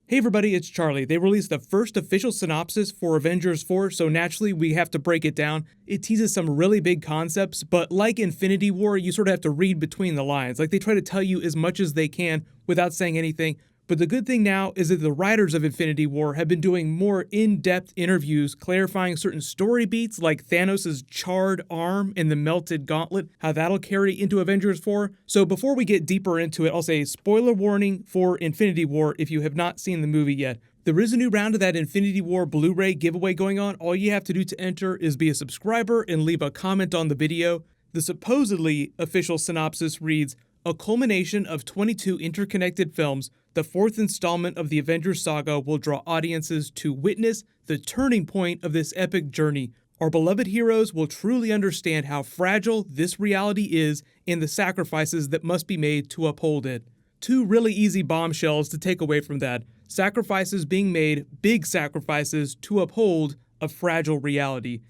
Hey everybody, it's Charlie. They released the first official synopsis for Avengers 4, so naturally we have to break it down. It teases some really big concepts, but like Infinity War, you sort of have to read between the lines. Like they try to tell you as much as they can without saying anything. But the good thing now is that the writers of Infinity War have been doing more in-depth interviews clarifying certain story beats like Thanos' charred arm and the melted gauntlet, how that'll carry into Avengers 4. So before we get deeper into it, I'll say spoiler warning for Infinity War if you have not seen the movie yet. There is a new round of that Infinity War Blu-ray giveaway going on. All you have to do to enter is be a subscriber and leave a comment on the video. The supposedly official synopsis reads, "A culmination of 22 interconnected films, the fourth installment of the Avengers saga will draw audiences to witness the turning point of this epic journey. Our beloved heroes will truly understand how fragile this reality is and the sacrifices that must be made to uphold it." Two really easy bombshells to take away from that. Sacrifices being made, big sacrifices, to uphold a fragile reality.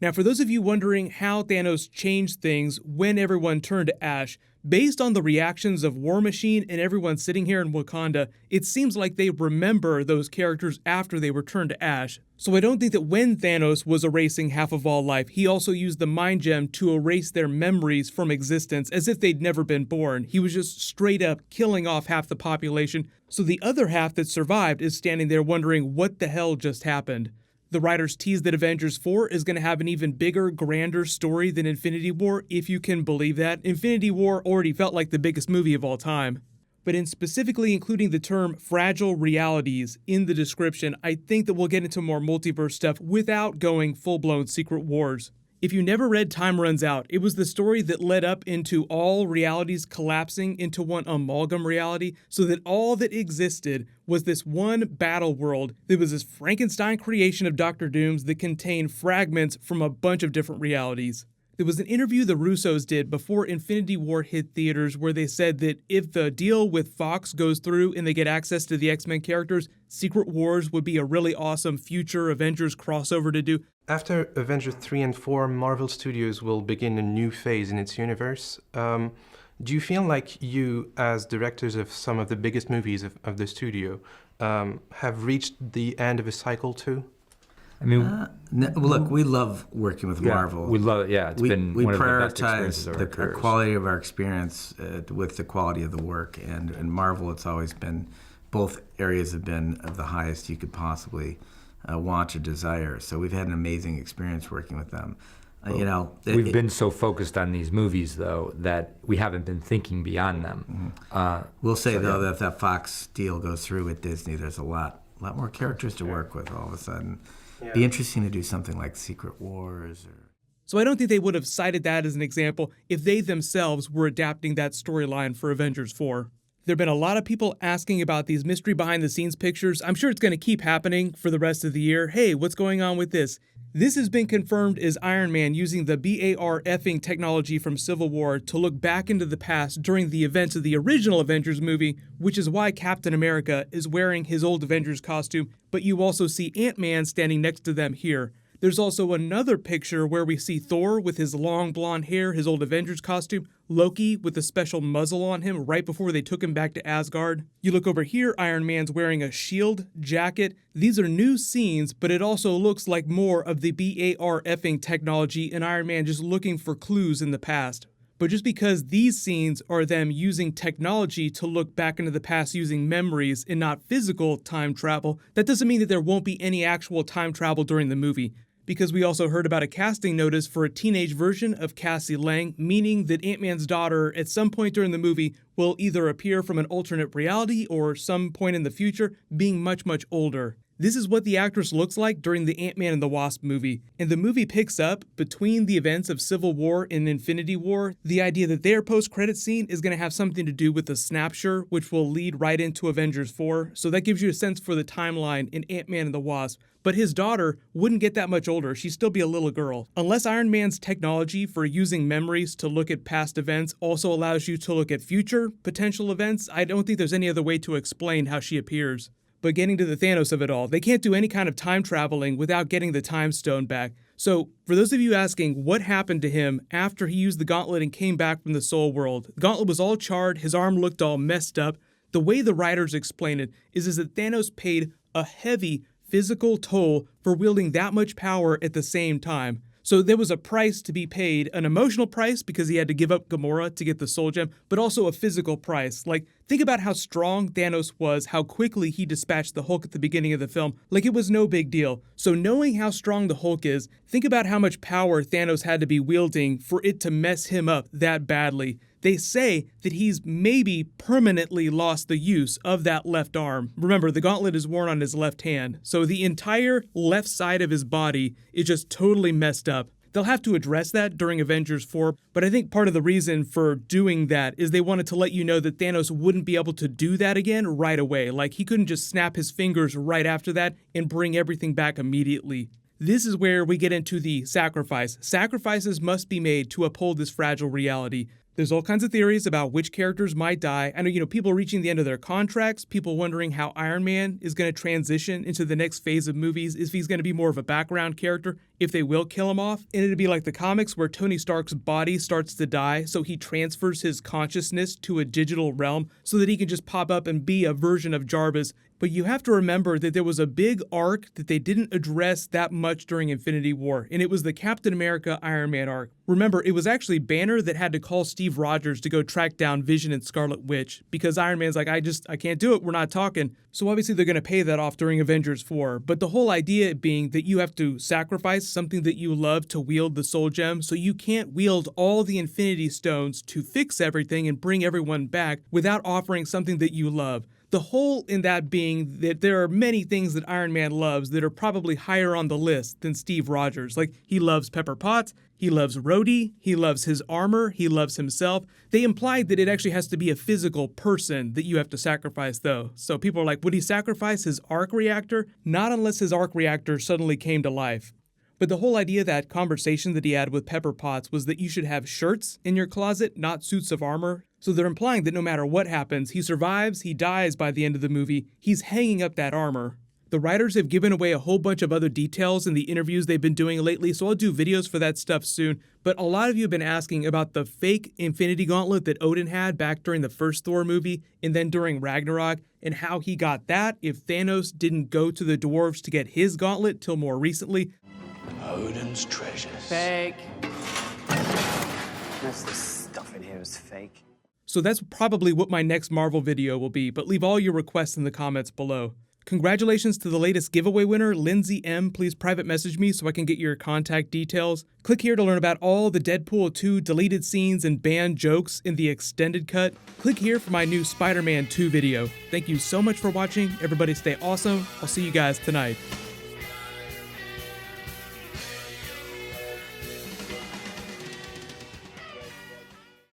Now, for those of you wondering how Thanos changed things when everyone turned to ash, based on the reactions of War Machine and everyone sitting here in Wakanda, it seems like they remember those characters after they were turned to ash. So I don't think that when Thanos was erasing half of all life, he also used the Mind Gem to erase their memories from existence as if they'd never been born. He was just straight up killing off half the population, so the other half that survived is standing there wondering what the hell just happened. The writers teased that Avengers 4 is going to have an even bigger, grander story than Infinity War, if you can believe that. Infinity War already felt like the biggest movie of all time. But in specifically including the term fragile realities in the description, I think that we'll get into more multiverse stuff without going full-blown Secret Wars. If you never read Time Runs Out, it was the story that led up into all realities collapsing into one amalgam reality, so that all that existed was this one battle world that was this Frankenstein creation of Dr. Doom's that contained fragments from a bunch of different realities. There was an interview the Russos did before Infinity War hit theaters where they said that if the deal with Fox goes through and they get access to the X-Men characters, Secret Wars would be a really awesome future Avengers crossover to do. After Avengers 3 and 4, Marvel Studios will begin a new phase in its universe. Do you feel like you, as directors of some of the biggest movies of the studio, have reached the end of a cycle too? I mean, look, we love working with Marvel. We love it. Yeah, it's been one of the best experiences of our the careers. quality of our experience with the quality of the work, and Marvel, it's always been, both areas have been of the highest you could possibly want or desire. So we've had an amazing experience working with them. We've been so focused on these movies, though, that we haven't been thinking beyond them. We'll say, though, that if that Fox deal goes through with Disney, there's a lot more characters to work with all of a sudden. Yeah. Be interesting to do something like Secret Wars. So I don't think they would have cited that as an example if they themselves were adapting that storyline for Avengers 4. There have been a lot of people asking about these mystery behind-the-scenes pictures. I'm sure it's going to keep happening for the rest of the year. Hey, what's going on with this? This has been confirmed as Iron Man using the BAR-Fing technology from Civil War to look back into the past during the events of the original Avengers movie, which is why Captain America is wearing his old Avengers costume, but you also see Ant-Man standing next to them here. There's also another picture where we see Thor with his long blonde hair, his old Avengers costume, Loki with a special muzzle on him right before they took him back to Asgard. You look over here, Iron Man's wearing a shield jacket. These are new scenes, but it also looks like more of the BAR-Fing technology and Iron Man just looking for clues in the past. But just because these scenes are them using technology to look back into the past using memories and not physical time travel, that doesn't mean that there won't be any actual time travel during the movie. Because we also heard about a casting notice for a teenage version of Cassie Lang, meaning that Ant-Man's daughter at some point during the movie will either appear from an alternate reality or some point in the future being much, much older. This is what the actress looks like during the Ant-Man and the Wasp movie, and the movie picks up between the events of Civil War and Infinity War, the idea that their post-credit scene is going to have something to do with the Snapshot, which will lead right into Avengers 4, so that gives you a sense for the timeline in Ant-Man and the Wasp. But his daughter wouldn't get that much older, she'd still be a little girl. Unless Iron Man's technology for using memories to look at past events also allows you to look at future potential events, I don't think there's any other way to explain how she appears. But getting to the Thanos of it all, they can't do any kind of time traveling without getting the time stone back. So, for those of you asking what happened to him after he used the gauntlet and came back from the Soul World, the gauntlet was all charred, his arm looked all messed up. The way the writers explain it is that Thanos paid a heavy physical toll for wielding that much power at the same time. So there was a price to be paid, an emotional price because he had to give up Gamora to get the Soul Gem, but also a physical price. Like, think about how strong Thanos was, how quickly he dispatched the Hulk at the beginning of the film. Like, it was no big deal. So knowing how strong the Hulk is, think about how much power Thanos had to be wielding for it to mess him up that badly. They say that he's maybe permanently lost the use of that left arm. Remember, the gauntlet is worn on his left hand, so the entire left side of his body is just totally messed up. They'll have to address that during Avengers 4, but I think part of the reason for doing that is they wanted to let you know that Thanos wouldn't be able to do that again right away. Like, he couldn't just snap his fingers right after that and bring everything back immediately. This is where we get into the sacrifice. Sacrifices must be made to uphold this fragile reality. There's all kinds of theories about which characters might die. I know, people reaching the end of their contracts, people wondering how Iron Man is going to transition into the next phase of movies, if he's going to be more of a background character, if they will kill him off. And it'd be like the comics where Tony Stark's body starts to die, so he transfers his consciousness to a digital realm so that he can just pop up and be a version of Jarvis. But you have to remember that there was a big arc that they didn't address that much during Infinity War, and it was the Captain America Iron Man arc. Remember, it was actually Banner that had to call Steve Rogers to go track down Vision and Scarlet Witch, because Iron Man's like, I can't do it, we're not talking. So obviously they're going to pay that off during Avengers 4, but the whole idea being that you have to sacrifice something that you love to wield the Soul Gem, so you can't wield all the Infinity Stones to fix everything and bring everyone back without offering something that you love. The whole in that being that there are many things that Iron Man loves that are probably higher on the list than Steve Rogers. Like, he loves Pepper Potts, he loves Rhodey, he loves his armor, he loves himself. They implied that it actually has to be a physical person that you have to sacrifice, though. So people are like, would he sacrifice his arc reactor? Not unless his arc reactor suddenly came to life. But the whole idea of that conversation that he had with Pepper Potts was that you should have shirts in your closet, not suits of armor. So they're implying that no matter what happens, he survives, he dies by the end of the movie, he's hanging up that armor. The writers have given away a whole bunch of other details in the interviews they've been doing lately, so I'll do videos for that stuff soon. But a lot of you have been asking about the fake Infinity Gauntlet that Odin had back during the first Thor movie and then during Ragnarok, and how he got that if Thanos didn't go to the dwarves to get his gauntlet till more recently. Odin's treasures. Fake. Most of the stuff in here is fake. So that's probably what my next Marvel video will be, but leave all your requests in the comments below. Congratulations to the latest giveaway winner, Lindsay M. Please private message me so I can get your contact details. Click here to learn about all the Deadpool 2 deleted scenes and banned jokes in the extended cut. Click here for my new Spider-Man 2 video. Thank you so much for watching. Everybody stay awesome. I'll see you guys tonight.